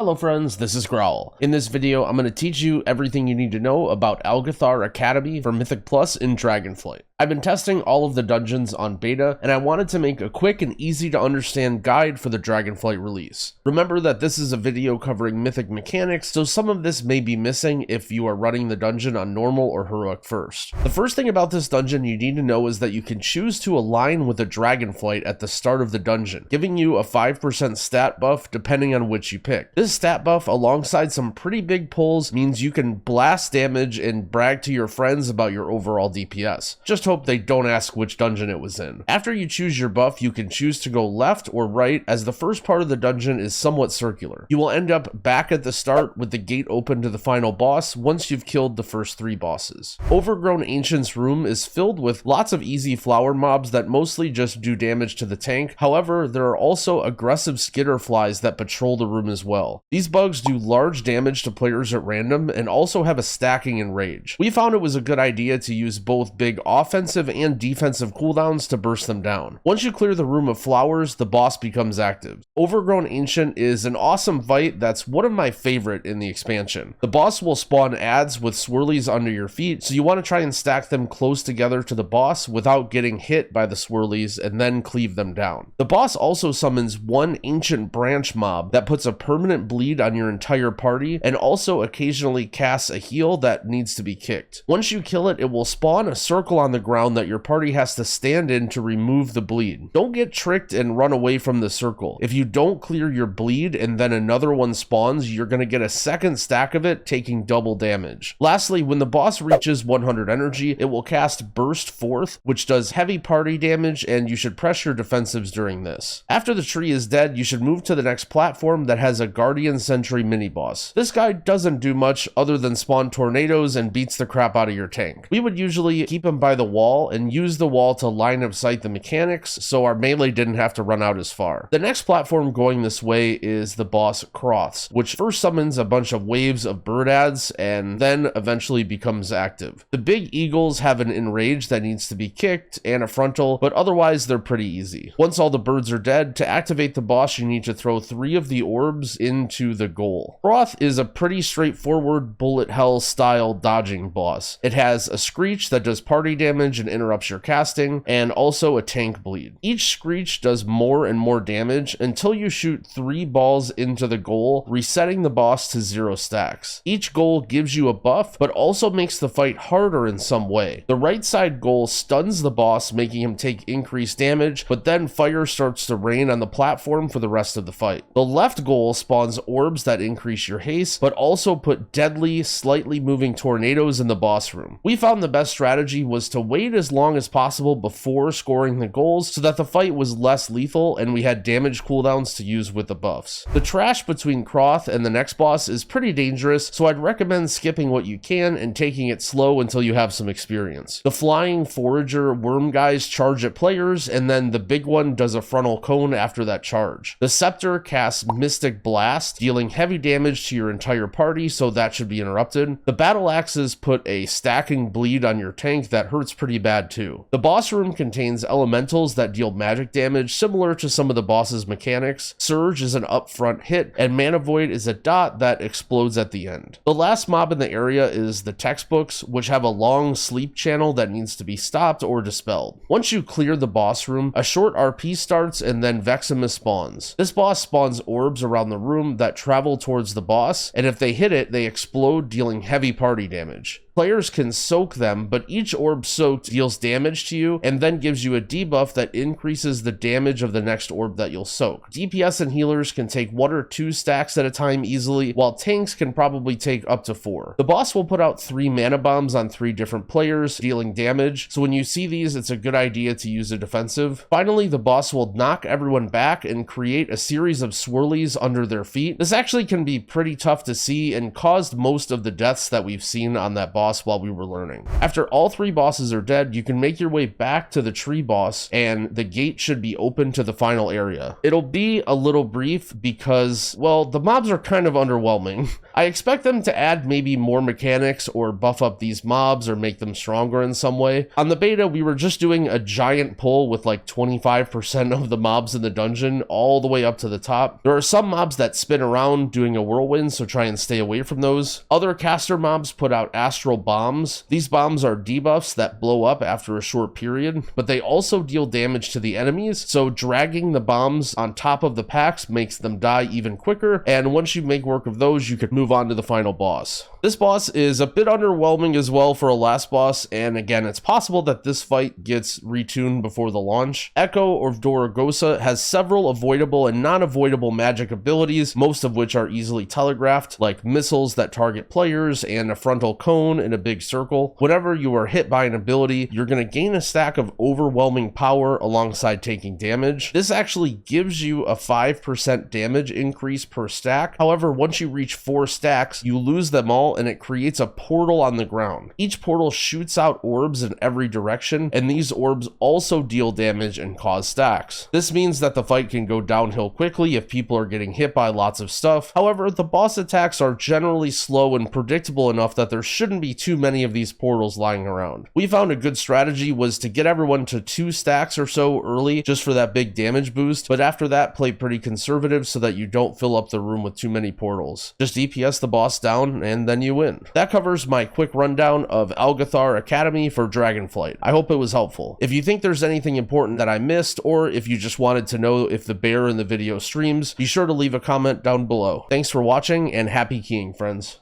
Hello friends, this is Growl. In this video, I'm going to teach you everything you need to know about Algeth'ar Academy for Mythic Plus in Dragonflight. I've been testing all of the dungeons on beta, and I wanted to make a quick and easy to understand guide for the Dragonflight release. Remember that this is a video covering Mythic mechanics, so some of this may be missing if you are running the dungeon on normal or heroic first. The first thing about this dungeon you need to know is that you can choose to align with a Dragonflight at the start of the dungeon, giving you a 5% stat buff depending on which you pick. This stat buff alongside some pretty big pulls means you can blast damage and brag to your friends about your overall DPS. Just hope they don't ask which dungeon it was in. After you choose your buff, you can choose to go left or right, as the first part of the dungeon is somewhat circular. You will end up back at the start with the gate open to the final boss once you've killed the first 3 bosses. Overgrown Ancient's room is filled with lots of easy flower mobs that mostly just do damage to the tank. However, there are also aggressive skitterflies that patrol the room as well. These bugs do large damage to players at random and also have a stacking in rage. We found it was a good idea to use both big offensive and defensive cooldowns to burst them down. Once you clear the room of flowers, the boss becomes active. Overgrown Ancient is an awesome fight that's one of my favorite in the expansion. The boss will spawn adds with swirlies under your feet, so you want to try and stack them close together to the boss without getting hit by the swirlies and then cleave them down. The boss also summons one Ancient branch mob that puts a permanent bleed on your entire party and also occasionally casts a heal that needs to be kicked. Once you kill it, it will spawn a circle on the ground that your party has to stand in to remove the bleed. Don't get tricked and run away from the circle. If you don't clear your bleed and then another one spawns, you're going to get a second stack of it, taking double damage. Lastly, when the boss reaches 100 energy, it will cast Burst Forth, which does heavy party damage, and you should press your defensives during this. After the tree is dead, you should move to the next platform that has a Guardian Sentry mini-boss. This guy doesn't do much other than spawn tornadoes and beats the crap out of your tank. We would usually keep him by the wall and use the wall to line of sight the mechanics, so our melee didn't have to run out as far. The next platform going this way is the boss Croths, which first summons a bunch of waves of bird adds and then eventually becomes active. The big eagles have an enrage that needs to be kicked and a frontal, but otherwise they're pretty easy. Once all the birds are dead, to activate the boss you need to throw 3 of the orbs into the goal. Croth is a pretty straightforward bullet hell style dodging boss. It has a screech that does party damage and interrupts your casting, and also a tank bleed. Each screech does more and more damage until you shoot 3 balls into the goal, resetting the boss to 0 stacks. Each goal gives you a buff, but also makes the fight harder in some way. The right side goal stuns the boss, making him take increased damage, but then fire starts to rain on the platform for the rest of the fight. The left goal spawns orbs that increase your haste, but also put deadly, slightly moving tornadoes in the boss room. We found the best strategy was to wait as long as possible before scoring the goals so that the fight was less lethal and we had damage cooldowns to use with the buffs. The trash between Croth and the next boss is pretty dangerous, so I'd recommend skipping what you can and taking it slow until you have some experience. The flying forager worm guys charge at players, and then the big one does a frontal cone after that charge. The scepter casts Mystic Blast, dealing heavy damage to your entire party, so that should be interrupted. The battle axes put a stacking bleed on your tank that hurts pretty bad too. The boss room contains elementals that deal magic damage similar to some of the boss's mechanics. Surge is an upfront hit, and Mana Void is a dot that explodes at the end. The last mob in the area is the textbooks, which have a long sleep channel that needs to be stopped or dispelled. Once you clear the boss room, a short RP starts and then Veximus spawns. This boss spawns orbs around the room that travel towards the boss, and if they hit it, they explode, dealing heavy party damage. Players can soak them, but each orb soaked deals damage to you and then gives you a debuff that increases the damage of the next orb that you'll soak. DPS and healers can take 1 or 2 stacks at a time easily, while tanks can probably take up to 4. The boss will put out 3 mana bombs on 3 different players, dealing damage, so when you see these, it's a good idea to use a defensive. Finally, the boss will knock everyone back and create a series of swirlies under their feet. This actually can be pretty tough to see and caused most of the deaths that we've seen on that boss boss while we were learning. After all 3 bosses are dead, you can make your way back to the tree boss, and the gate should be open to the final area. It'll be a little brief because, well, the mobs are kind of underwhelming. I expect them to add maybe more mechanics or buff up these mobs or make them stronger in some way. On the beta, we were just doing a giant pull with like 25% of the mobs in the dungeon all the way up to the top. There are some mobs that spin around doing a whirlwind, so try and stay away from those. Other caster mobs put out astral bombs. These bombs are debuffs that blow up after a short period, but they also deal damage to the enemies, so dragging the bombs on top of the packs makes them die even quicker, and once you make work of those, you could move on to the final boss. This boss is a bit underwhelming as well for a last boss, and again, it's possible that this fight gets retuned before the launch. Echo of Dorogosa has several avoidable and non-avoidable magic abilities, most of which are easily telegraphed, like missiles that target players and a frontal cone in a big circle. Whenever you are hit by an ability, you're going to gain a stack of overwhelming power alongside taking damage. This actually gives you a 5% damage increase per stack. However, once you reach 4 stacks, you lose them all and it creates a portal on the ground. Each portal shoots out orbs in every direction, and these orbs also deal damage and cause stacks. This means that the fight can go downhill quickly if people are getting hit by lots of stuff. However, the boss attacks are generally slow and predictable enough that there shouldn't be too many of these portals lying around. We found a good strategy was to get everyone to 2 stacks or so early just for that big damage boost, but after that, play pretty conservative so that you don't fill up the room with too many portals. Just DPS the boss down and then you win. That covers my quick rundown of Algeth'ar Academy for Dragonflight. I hope it was helpful. If you think there's anything important that I missed, or if you just wanted to know if the bear in the video streams, be sure to leave a comment down below. Thanks for watching and happy keying, friends.